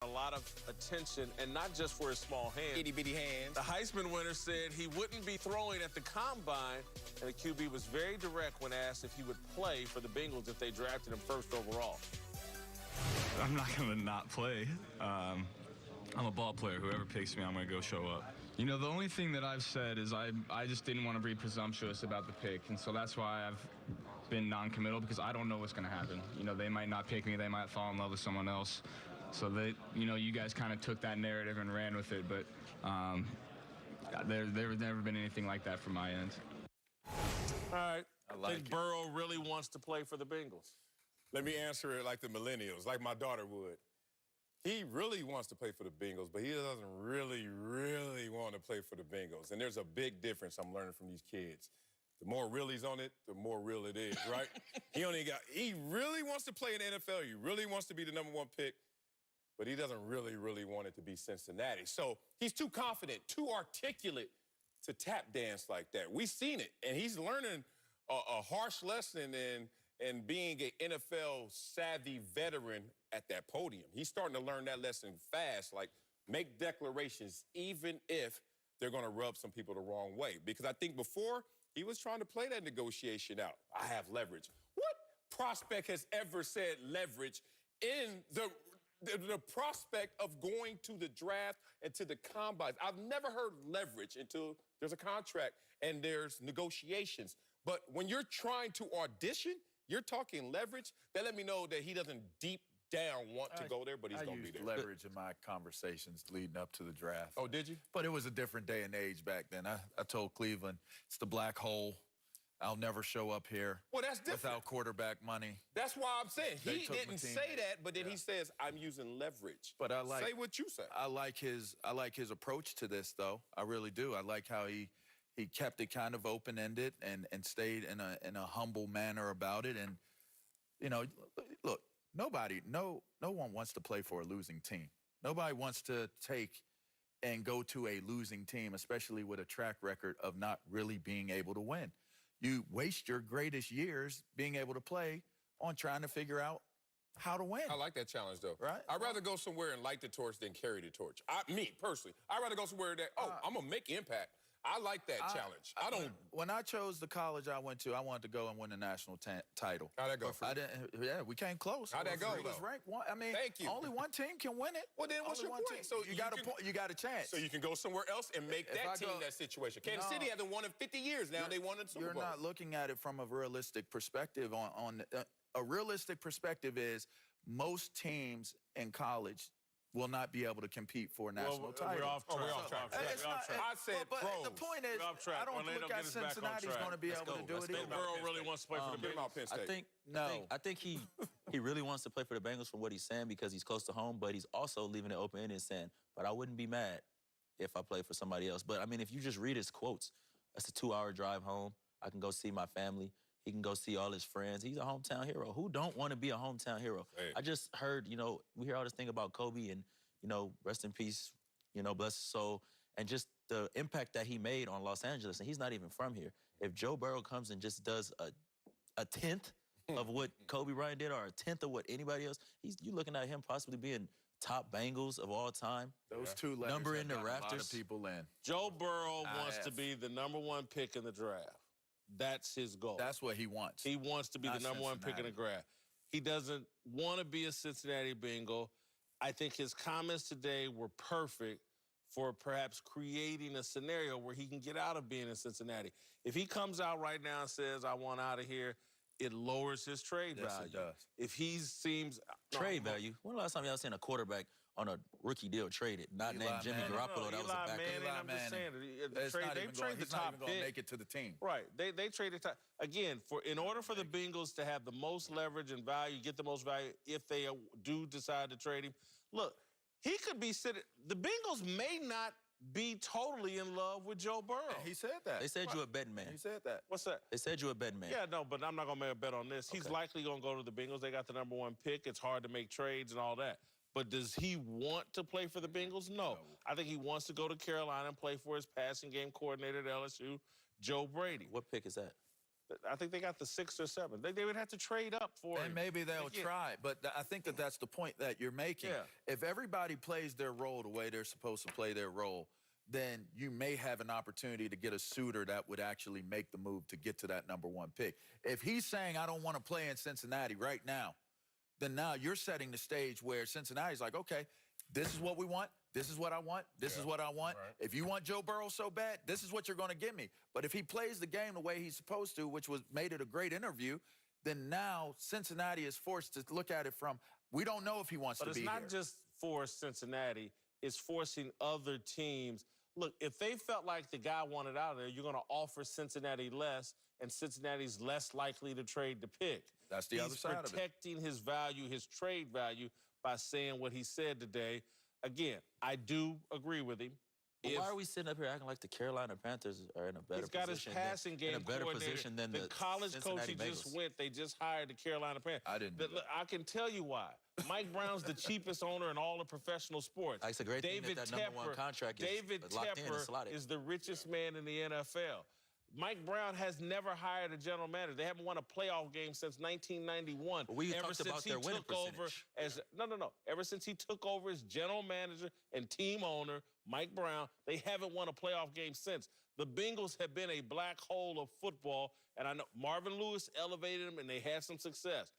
A lot of attention, and not just for his small hands. Itty-bitty hands. The Heisman winner said he wouldn't be throwing at the combine, and the QB was very direct when asked if he would play for the Bengals if they drafted him first overall. I'm not going to not play. I'm a ball player. Whoever picks me, I'm going to go show up. You know, the only thing that I've said is I just didn't want to be presumptuous about the pick, and so that's why I've been non-committal, because I don't know what's going to happen. You know, they might not pick me. They might fall in love with someone else. So they, you know, you guys kind of took that narrative and ran with it, but there's never been anything like that from my end. All right. I think Burrow really wants to play for the Bengals. Let me answer it like the millennials, like my daughter would. He really wants to play for the Bengals, but he doesn't really want to play for the Bengals. And there's a big difference I'm learning from these kids. The more really's on it, the more real it is, right? He really wants to play in the NFL. He really wants to be the #1 pick, but he doesn't really want it to be Cincinnati. So he's too confident, too articulate to tap dance like that. We've seen it, and he's learning a harsh lesson in being an NFL-savvy veteran at that podium. He's starting to learn that lesson fast, like make declarations even if they're going to rub some people the wrong way. Because I think before, he was trying to play that negotiation out. I have leverage. What prospect has ever said leverage in the prospect of going to the draft and to the combines? I've never heard leverage until there's a contract and there's negotiations. But when you're trying to audition, you're talking leverage. That let me know that he doesn't deep down want to go there, but he's going to be there. I used leverage in my conversations leading up to the draft. Oh, did you? But it was a different day and age back then. I told Cleveland, it's the black hole. I'll never show up here without quarterback money. That's why I'm saying he didn't say that, but then he says, I'm using leverage. But I like, say what you say. I like his approach to this, though. I really do. I like how he kept it kind of open-ended and stayed in a humble manner about it. And, you know, look, no one wants to play for a losing team. Nobody wants to take and go to a losing team, especially with a track record of not really being able to win. You waste your greatest years being able to play on trying to figure out how to win. I like that challenge, though. Right? I'd rather go somewhere and light the torch than carry the torch. Me, personally. I'd rather go somewhere that, I'm going to make impact. I like that challenge. When I chose the college I went to, I wanted to go and win a national title. How'd that go? Yeah, we came close. How'd that go, It was ranked one. I mean, only one team can win it. Well, then what's your point? So you got a chance. So you can go somewhere else and make that team that situation. Kansas City hasn't won in 50 years now. They won in Super Bowl. You're not looking at it from a realistic perspective. A realistic perspective is most teams in college will not be able to compete for a national title. We're off track. I said pros. The point is, I don't look at Cincinnati's going to be able to do it either. Burrow really wants to play for the Bengals. Penn State. I think he really wants to play for the Bengals from what he's saying because he's close to home, but he's also leaving it open-ended and saying, but I wouldn't be mad if I played for somebody else. But, I mean, if you just read his quotes, that's a 2-hour drive home. I can go see my family. He can go see all his friends. He's a hometown hero. Who don't want to be a hometown hero? Hey. I just heard, you know, we hear all this thing about Kobe and, you know, rest in peace, you know, bless his soul, and just the impact that he made on Los Angeles, and he's not even from here. If Joe Burrow comes and just does a tenth of what Kobe Bryant did or a tenth of what anybody else, you looking at him possibly being top Bengals of all time. Those two letters number in the rafters. A lot of people in. Joe Burrow wants to be the #1 pick in the draft. That's his goal. That's what he wants. He wants to be the #1 pick in the draft. He doesn't want to be a Cincinnati Bengal. I think his comments today were perfect for perhaps creating a scenario where he can get out of being in Cincinnati. If he comes out right now and says, I want out of here, it lowers his trade value. Yes, it does. If he seems... Trade value? When the last time y'all seen a quarterback on a rookie deal traded, not named Jimmy Garoppolo, that was a backup? I'm just saying, they trade the top pick. He's not even going to make it to the team. Right. They traded top. Again, in order for the Bengals to have the most leverage and value, get the most value, if they do decide to trade him, look, he could be sitting... The Bengals may not be totally in love with Joe Burrow. He said that. They said you're a betting man. He said that. What's that? They said you're a betting man. Yeah, no, but I'm not going to make a bet on this. He's likely going to go to the Bengals. They got the #1 pick. It's hard to make trades and all that. But does he want to play for the Bengals? No. I think he wants to go to Carolina and play for his passing game coordinator at LSU, Joe Brady. What pick is that? I think they got the 6th or 7th. They would have to trade up for him. And maybe they'll Again, try, but I think that that's the point that you're making. Yeah. If everybody plays their role the way they're supposed to play their role, then you may have an opportunity to get a suitor that would actually make the move to get to that #1 pick. If he's saying, I don't want to play in Cincinnati right now, then now you're setting the stage where Cincinnati's like, okay, this is what we want. This is what I want. This is what I want. Right. If you want Joe Burrow so bad, this is what you're going to give me. But if he plays the game the way he's supposed to, which made it a great interview, then now Cincinnati is forced to look at it from, we don't know if he wants to be here. But it's not just for Cincinnati. It's forcing other teams. Look, if they felt like the guy wanted out of there, you're going to offer Cincinnati less, and Cincinnati's less likely to trade the pick. That's the other side of it. He's protecting his value, his trade value, by saying what he said today. Again, I do agree with him. But why are we sitting up here acting like the Carolina Panthers are in a better He's got his position? passing game in a better coordinator. position than the college Cincinnati coach he just Bengals. went. They just hired the Carolina Panthers. I didn't do that. I can tell you why. Mike Brown's the cheapest owner in all of professional sports. It's a great thing that #1 contract is David locked in and Tepper slotted. is the richest man in the NFL. Mike Brown has never hired a general manager. They haven't won a playoff game since 1991. But we ever talked since about he their winning took over percentage. no. Ever since he took over as general manager and team owner, Mike Brown, they haven't won a playoff game since. The Bengals have been a black hole of football, and I know Marvin Lewis elevated them, and they had some success.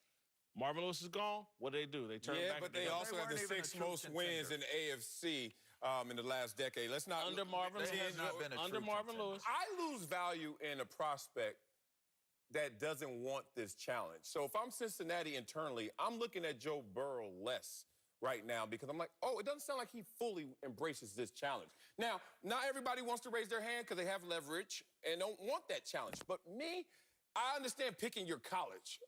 Marvin Lewis is gone. What do? They turn Yeah, back. but they together. also have the weren't even a 6th true most wins contender. in the AFC in the last decade. Let's not Under Marvin They Lewis. have not been a Under true Marvin contender. Lewis. I lose value in a prospect that doesn't want this challenge. So if I'm Cincinnati internally, I'm looking at Joe Burrow less right now because I'm like, oh, it doesn't sound like he fully embraces this challenge. Now, not everybody wants to raise their hand because they have leverage and don't want that challenge. But me, I understand picking your college.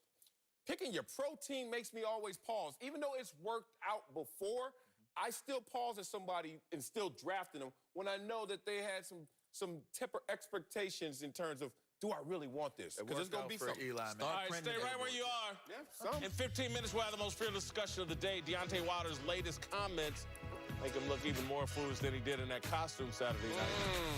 Picking your pro team makes me always pause. Even though it's worked out before, I still pause at somebody and still drafting them when I know that they had some temper expectations in terms of, do I really want this? It Because it's worked going to out be for something. Eli, man. All right, printing stay right that where board. you are. Yeah, some. In 15 minutes, we'll have the most fearless discussion of the day. Deontay Wilder's latest comments make him look even more foolish than he did in that costume Saturday night.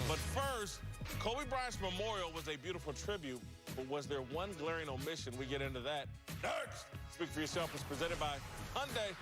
But first, Kobe Bryant's memorial was a beautiful tribute, but was there one glaring omission? We get into that next. Speak for Yourself is presented by Hyundai.